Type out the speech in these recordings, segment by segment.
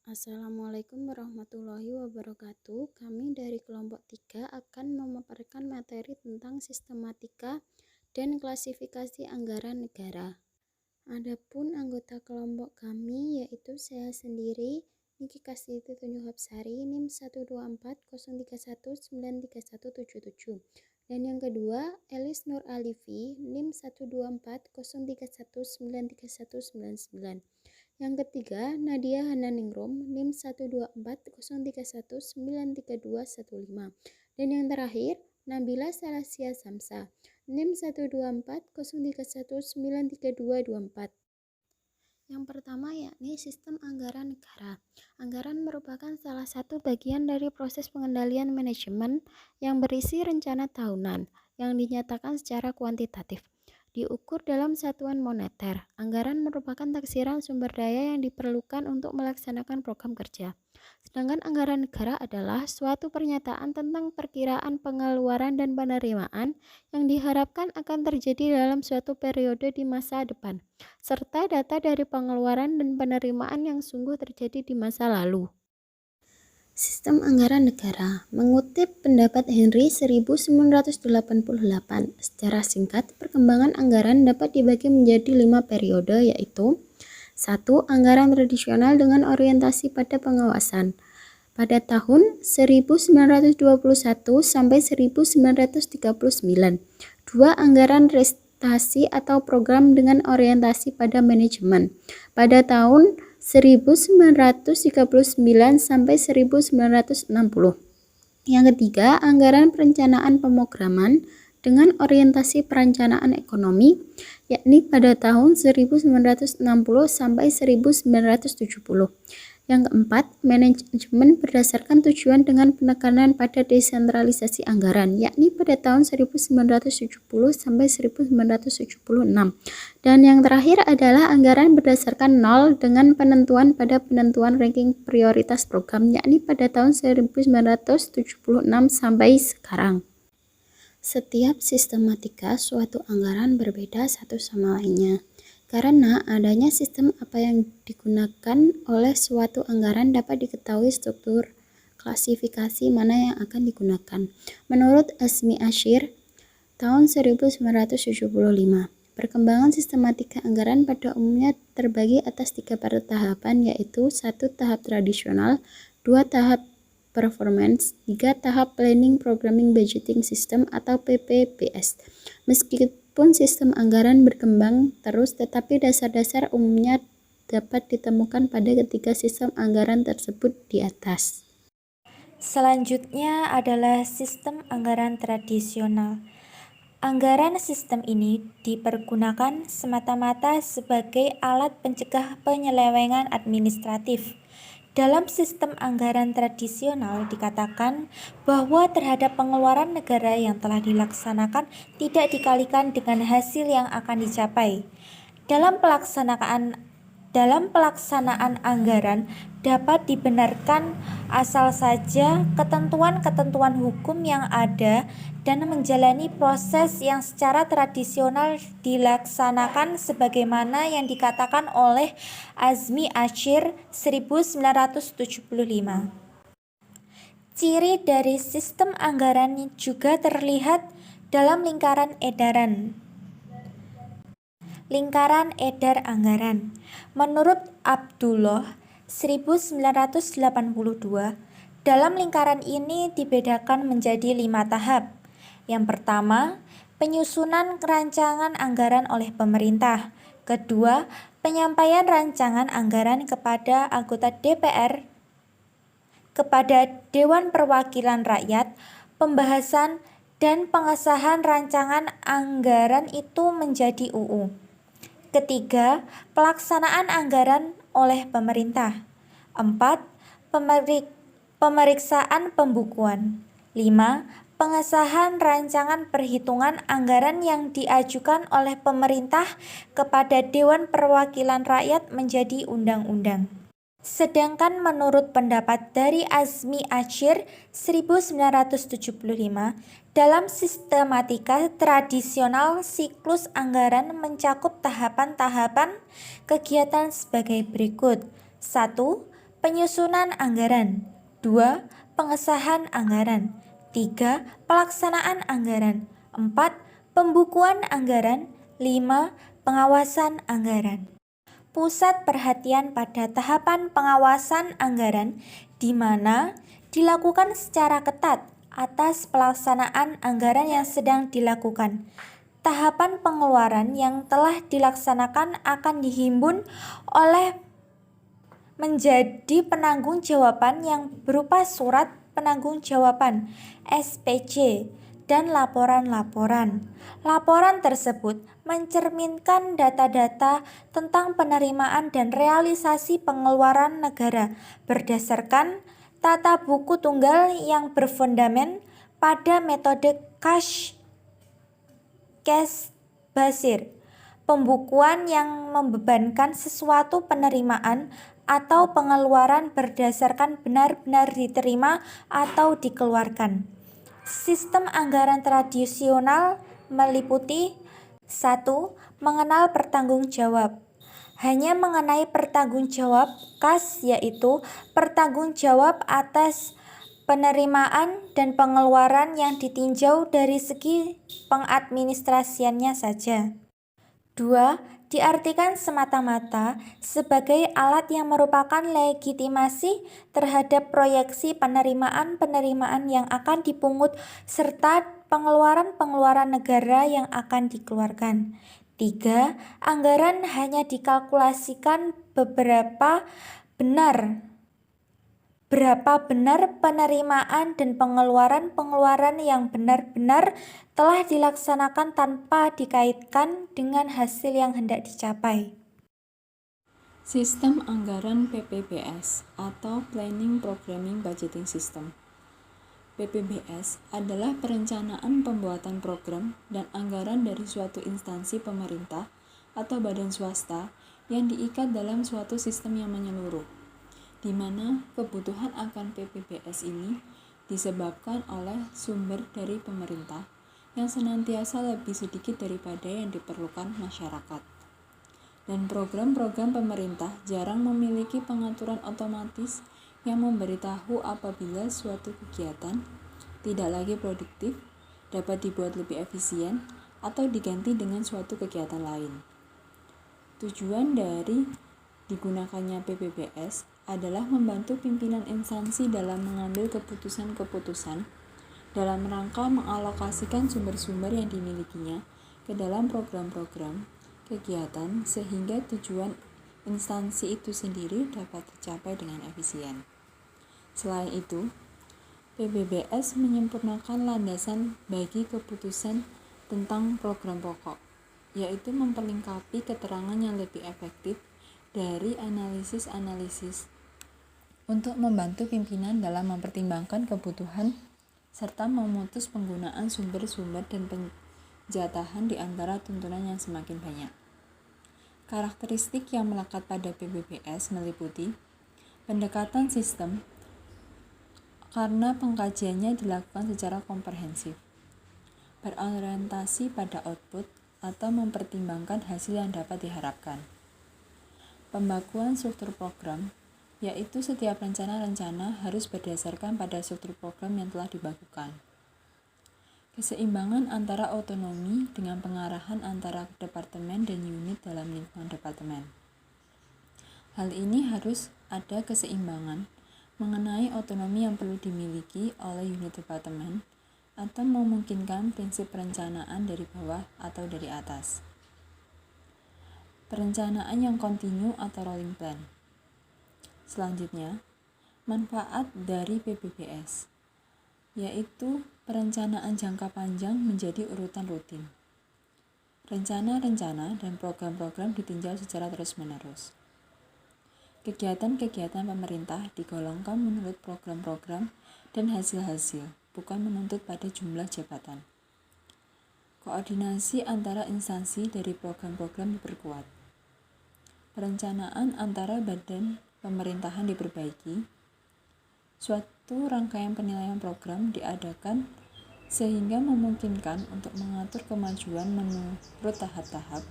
Assalamualaikum warahmatullahi wabarakatuh. Kami dari kelompok 3 akan memaparkan materi tentang sistematika dan klasifikasi anggaran negara. Adapun anggota kelompok kami yaitu saya sendiri, Niki Kastiti Tunjung Hapsari, NIM 12403193177. Dan yang kedua, Elis Nur Alifi, NIM 12403193199. Yang ketiga, Nadia Hananingrum, NIM 12403193215. Dan yang terakhir, Nabila Salasia Samsa, NIM 12403193224. Yang pertama yakni sistem anggaran negara. Anggaran merupakan salah satu bagian dari proses pengendalian manajemen yang berisi rencana tahunan yang dinyatakan secara kuantitatif. Diukur dalam satuan moneter. Anggaran merupakan taksiran sumber daya yang diperlukan untuk melaksanakan program kerja. Sedangkan anggaran negara adalah suatu pernyataan tentang perkiraan pengeluaran dan penerimaan yang diharapkan akan terjadi dalam suatu periode di masa depan, serta data dari pengeluaran dan penerimaan yang sungguh terjadi di masa lalu. Sistem anggaran negara mengutip pendapat Henry 1988. Secara singkat, perkembangan anggaran dapat dibagi menjadi 5 periode, yaitu 1. Anggaran tradisional dengan orientasi pada pengawasan pada tahun 1921 sampai 1939. 2. Anggaran prestasi atau program dengan orientasi pada manajemen pada tahun 1939 sampai 1960. Yang ketiga, anggaran perencanaan pemrograman dengan orientasi perencanaan ekonomi, yakni pada tahun 1960 sampai 1970. Yang keempat, manajemen berdasarkan tujuan dengan penekanan pada desentralisasi anggaran, yakni pada tahun 1970 sampai 1976. Dan yang terakhir adalah anggaran berdasarkan nol dengan penentuan pada penentuan ranking prioritas program, yakni pada tahun 1976 sampai sekarang. Setiap sistematika suatu anggaran berbeda satu sama lainnya, karena adanya sistem apa yang digunakan oleh suatu anggaran dapat diketahui struktur klasifikasi mana yang akan digunakan. Menurut Azmi Ashir, tahun 1975, perkembangan sistematika anggaran pada umumnya terbagi atas 3 tahapan, yaitu 1. Tahap tradisional, 2. Tahap performance, 3. Tahap planning programming budgeting system atau PPBS. Meskipun sistem anggaran berkembang terus, tetapi dasar-dasar umumnya dapat ditemukan pada ketiga sistem anggaran tersebut di atas. Selanjutnya adalah sistem anggaran tradisional. Anggaran sistem ini dipergunakan semata-mata sebagai alat pencegah penyelewengan administratif. Dalam sistem anggaran tradisional dikatakan bahwa terhadap pengeluaran negara yang telah dilaksanakan tidak dikalikan dengan hasil yang akan dicapai. Dalam pelaksanaan anggaran dapat dibenarkan asal saja ketentuan-ketentuan hukum yang ada dan menjalani proses yang secara tradisional dilaksanakan sebagaimana yang dikatakan oleh Azmi Ashir 1975. Ciri dari sistem anggaran juga terlihat dalam lingkaran edar anggaran. Menurut Abdullah 1982, dalam lingkaran ini dibedakan menjadi 5 tahap. Yang pertama, penyusunan rancangan anggaran oleh pemerintah. Kedua, penyampaian rancangan anggaran kepada anggota DPR, kepada Dewan Perwakilan Rakyat, pembahasan dan pengesahan rancangan anggaran itu menjadi UU. Ketiga, pelaksanaan anggaran oleh pemerintah. 4. Pemeriksaan pembukuan. 5. Pengesahan rancangan perhitungan anggaran yang diajukan oleh pemerintah kepada Dewan Perwakilan Rakyat menjadi undang-undang. Sedangkan menurut pendapat dari Azmi Ashir 1975, dalam sistematika tradisional siklus anggaran mencakup tahapan-tahapan kegiatan sebagai berikut. 1. Penyusunan anggaran. 2. Pengesahan anggaran. 3. Pelaksanaan anggaran. 4. Pembukuan anggaran. 5. Pengawasan anggaran. Pusat perhatian pada tahapan pengawasan anggaran di mana dilakukan secara ketat atas pelaksanaan anggaran yang sedang dilakukan. Tahapan pengeluaran yang telah dilaksanakan akan dihimpun oleh menjadi penanggung-jawaban yang berupa surat penanggung-jawaban (SPJ) dan laporan-laporan. Laporan tersebut mencerminkan data-data tentang penerimaan dan realisasi pengeluaran negara berdasarkan tata buku tunggal yang berfondamen pada metode cash based, pembukuan yang membebankan sesuatu penerimaan atau pengeluaran berdasarkan benar-benar diterima atau dikeluarkan. Sistem anggaran tradisional meliputi 1. Mengenal pertanggungjawab. Hanya mengenai pertanggungjawab kas, yaitu pertanggungjawab atas penerimaan dan pengeluaran yang ditinjau dari segi pengadministrasiannya saja. 2. Diartikan semata-mata sebagai alat yang merupakan legitimasi terhadap proyeksi penerimaan-penerimaan yang akan dipungut serta pengeluaran-pengeluaran negara yang akan dikeluarkan. 3. Anggaran hanya dikalkulasikan berapa benar penerimaan dan pengeluaran-pengeluaran yang benar-benar telah dilaksanakan tanpa dikaitkan dengan hasil yang hendak dicapai. Sistem anggaran PPBS atau Planning Programming Budgeting System. PPBS adalah perencanaan pembuatan program dan anggaran dari suatu instansi pemerintah atau badan swasta yang diikat dalam suatu sistem yang menyeluruh, di mana kebutuhan akan PPBS ini disebabkan oleh sumber dari pemerintah yang senantiasa lebih sedikit daripada yang diperlukan masyarakat. Dan program-program pemerintah jarang memiliki pengaturan otomatis yang memberitahu apabila suatu kegiatan tidak lagi produktif, dapat dibuat lebih efisien, atau diganti dengan suatu kegiatan lain. Tujuan dari digunakannya PPBS adalah membantu pimpinan instansi dalam mengambil keputusan-keputusan dalam rangka mengalokasikan sumber-sumber yang dimilikinya ke dalam program-program kegiatan sehingga tujuan instansi itu sendiri dapat tercapai dengan efisien. Selain itu, PPBS menyempurnakan landasan bagi keputusan tentang program pokok, yaitu memperlengkapi keterangan yang lebih efektif dari analisis-analisis untuk membantu pimpinan dalam mempertimbangkan kebutuhan serta memutus penggunaan sumber-sumber dan penjatahan di antara tuntunan yang semakin banyak. Karakteristik yang melekat pada PPBS meliputi pendekatan sistem karena pengkajiannya dilakukan secara komprehensif, berorientasi pada output atau mempertimbangkan hasil yang dapat diharapkan. Pembakuan struktur program, yaitu setiap rencana-rencana harus berdasarkan pada struktur program yang telah dibakukan. Keseimbangan antara otonomi dengan pengarahan antara departemen dan unit dalam lingkungan departemen. Hal ini harus ada keseimbangan mengenai otonomi yang perlu dimiliki oleh unit departemen atau memungkinkan prinsip perencanaan dari bawah atau dari atas. Perencanaan yang kontinu atau rolling plan. Selanjutnya, manfaat dari PPBS, yaitu perencanaan jangka panjang menjadi urutan rutin. Rencana-rencana dan program-program ditinjau secara terus-menerus. Kegiatan-kegiatan pemerintah digolongkan menurut program-program dan hasil-hasil, bukan menuntut pada jumlah jabatan. Koordinasi antara instansi dari program-program diperkuat. Perencanaan antara badan pemerintahan diperbaiki. Suatu rangkaian penilaian program diadakan sehingga memungkinkan untuk mengatur kemajuan menurut tahap-tahap.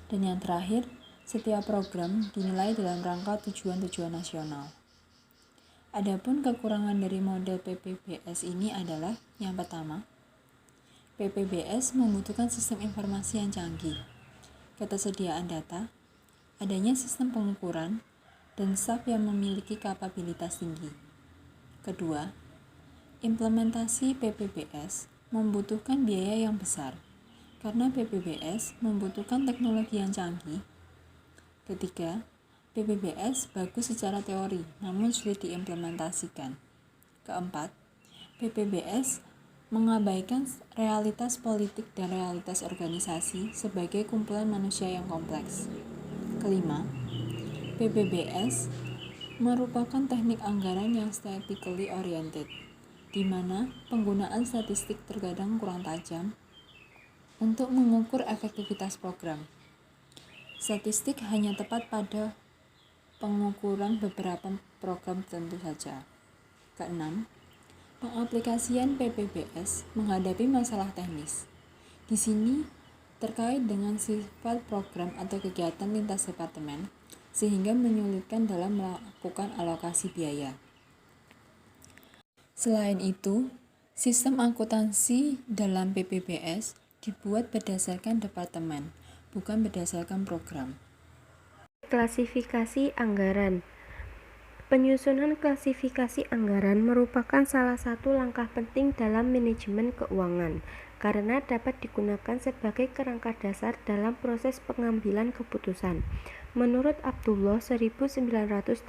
Dan yang terakhir, Setiap program dinilai dalam rangka tujuan-tujuan nasional. Adapun kekurangan dari model PPBS ini adalah yang pertama, PPBS membutuhkan sistem informasi yang canggih, ketersediaan data, adanya sistem pengukuran, dan staf yang memiliki kapabilitas tinggi. Kedua, implementasi PPBS membutuhkan biaya yang besar, karena PPBS membutuhkan teknologi yang canggih. Ketiga, PPBS bagus secara teori, namun sulit diimplementasikan. Keempat, PPBS mengabaikan realitas politik dan realitas organisasi sebagai kumpulan manusia yang kompleks. Kelima, PPBS merupakan teknik anggaran yang statistically oriented, di mana penggunaan statistik terkadang kurang tajam untuk mengukur efektivitas program. Statistik hanya tepat pada pengukuran beberapa program tentu saja. Keenam, pengaplikasian PPBS menghadapi masalah teknis. Di sini terkait dengan sifat program atau kegiatan lintas departemen, sehingga menyulitkan dalam melakukan alokasi biaya. Selain itu, sistem akuntansi dalam PPBS dibuat berdasarkan departemen, bukan berdasarkan program. Klasifikasi anggaran. Penyusunan klasifikasi anggaran merupakan salah satu langkah penting dalam manajemen keuangan, karena dapat digunakan sebagai kerangka dasar dalam proses pengambilan keputusan. Menurut Abdullah 1982,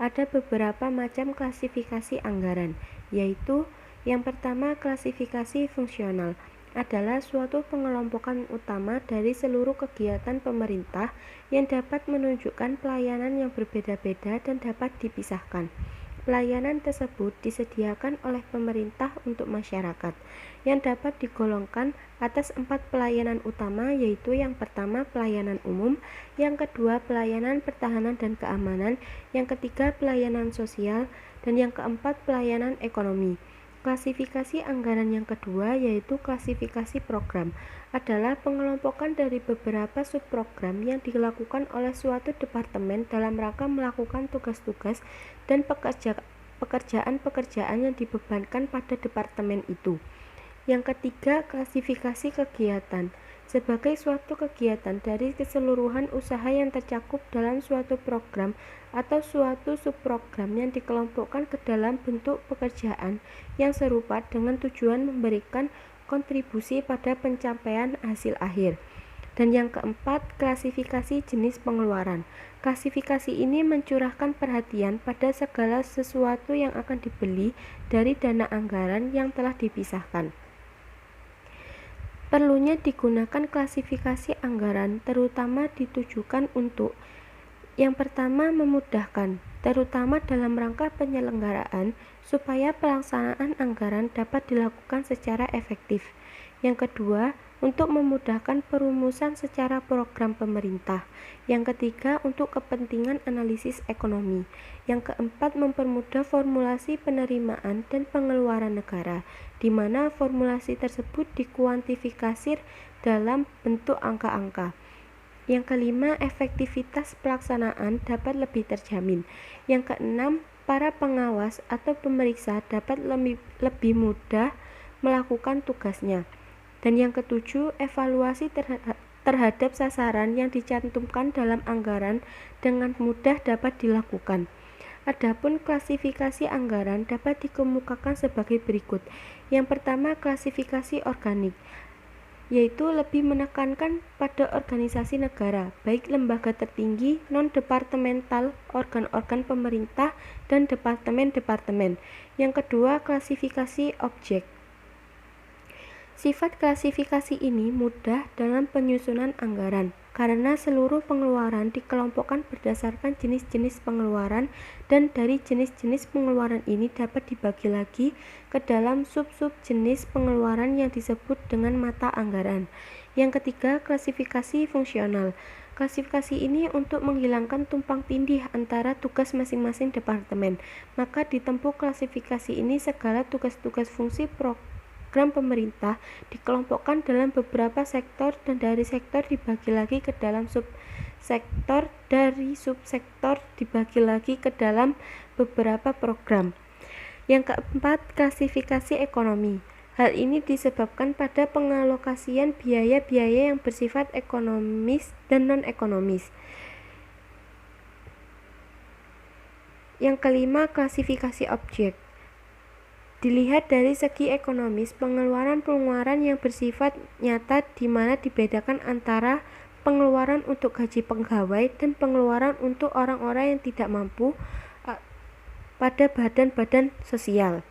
ada beberapa macam klasifikasi anggaran, yaitu yang pertama, klasifikasi fungsional adalah suatu pengelompokan utama dari seluruh kegiatan pemerintah yang dapat menunjukkan pelayanan yang berbeda-beda dan dapat dipisahkan. Pelayanan tersebut disediakan oleh pemerintah untuk masyarakat, yang dapat digolongkan atas 4 pelayanan utama, yaitu yang pertama pelayanan umum, yang kedua pelayanan pertahanan dan keamanan, yang ketiga pelayanan sosial, dan yang keempat pelayanan ekonomi. Klasifikasi anggaran yang kedua, yaitu klasifikasi program, adalah pengelompokan dari beberapa subprogram yang dilakukan oleh suatu departemen dalam rangka melakukan tugas-tugas dan pekerjaan-pekerjaan yang dibebankan pada departemen itu. Yang ketiga, klasifikasi kegiatan, sebagai suatu kegiatan dari keseluruhan usaha yang tercakup dalam suatu program atau suatu subprogram yang dikelompokkan ke dalam bentuk pekerjaan yang serupa dengan tujuan memberikan kontribusi pada pencapaian hasil akhir. Dan yang keempat, klasifikasi jenis pengeluaran. Klasifikasi ini mencurahkan perhatian pada segala sesuatu yang akan dibeli dari dana anggaran yang telah dipisahkan. Perlunya digunakan klasifikasi anggaran terutama ditujukan untuk yang pertama, memudahkan, terutama dalam rangka penyelenggaraan, supaya pelaksanaan anggaran dapat dilakukan secara efektif. Yang kedua, untuk memudahkan perumusan secara program pemerintah. Yang ketiga, untuk kepentingan analisis ekonomi. Yang keempat, mempermudah formulasi penerimaan dan pengeluaran negara, di mana formulasi tersebut dikuantifikasi dalam bentuk angka-angka. Yang kelima, efektivitas pelaksanaan dapat lebih terjamin. Yang keenam, para pengawas atau pemeriksa dapat lebih mudah melakukan tugasnya. Dan yang ketujuh, evaluasi terhadap sasaran yang dicantumkan dalam anggaran dengan mudah dapat dilakukan. Adapun klasifikasi anggaran dapat dikemukakan sebagai berikut. Yang pertama, klasifikasi organik, yaitu lebih menekankan pada organisasi negara, baik lembaga tertinggi, non-departemental, organ-organ pemerintah, dan departemen-departemen. Yang kedua, klasifikasi objek. Sifat klasifikasi ini mudah dalam penyusunan anggaran, karena seluruh pengeluaran dikelompokkan berdasarkan jenis-jenis pengeluaran, dan dari jenis-jenis pengeluaran ini dapat dibagi lagi ke dalam sub-sub jenis pengeluaran yang disebut dengan mata anggaran. Yang ketiga, klasifikasi fungsional. Klasifikasi ini untuk menghilangkan tumpang tindih antara tugas masing-masing departemen. Maka ditempuh klasifikasi ini segala tugas-tugas fungsi program pemerintah dikelompokkan dalam beberapa sektor, dan dari sektor dibagi lagi ke dalam sub sektor dari subsektor dibagi lagi ke dalam beberapa program. Yang keempat, klasifikasi ekonomi. Hal ini disebabkan pada pengalokasian biaya-biaya yang bersifat ekonomis dan non-ekonomis. Yang kelima, klasifikasi objek. Dilihat dari segi ekonomis, pengeluaran-pengeluaran yang bersifat nyata di mana dibedakan antara pengeluaran untuk gaji pegawai dan pengeluaran untuk orang-orang yang tidak mampu pada badan-badan sosial.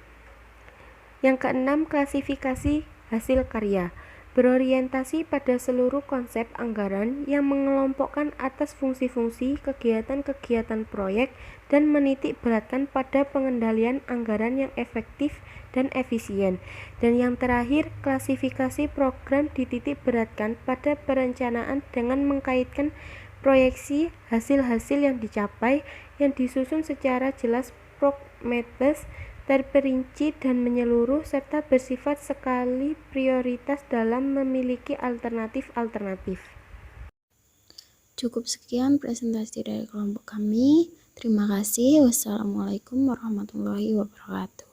Yang keenam, klasifikasi hasil karya. Berorientasi pada seluruh konsep anggaran yang mengelompokkan atas fungsi-fungsi kegiatan-kegiatan proyek dan menitik beratkan pada pengendalian anggaran yang efektif dan efisien. Dan yang terakhir, klasifikasi program dititik beratkan pada perencanaan dengan mengkaitkan proyeksi hasil-hasil yang dicapai yang disusun secara jelas pragmatis, terperinci dan menyeluruh, serta bersifat sekali prioritas dalam memiliki alternatif-alternatif. Cukup sekian presentasi dari kelompok kami. Terima kasih. Wassalamualaikum warahmatullahi wabarakatuh.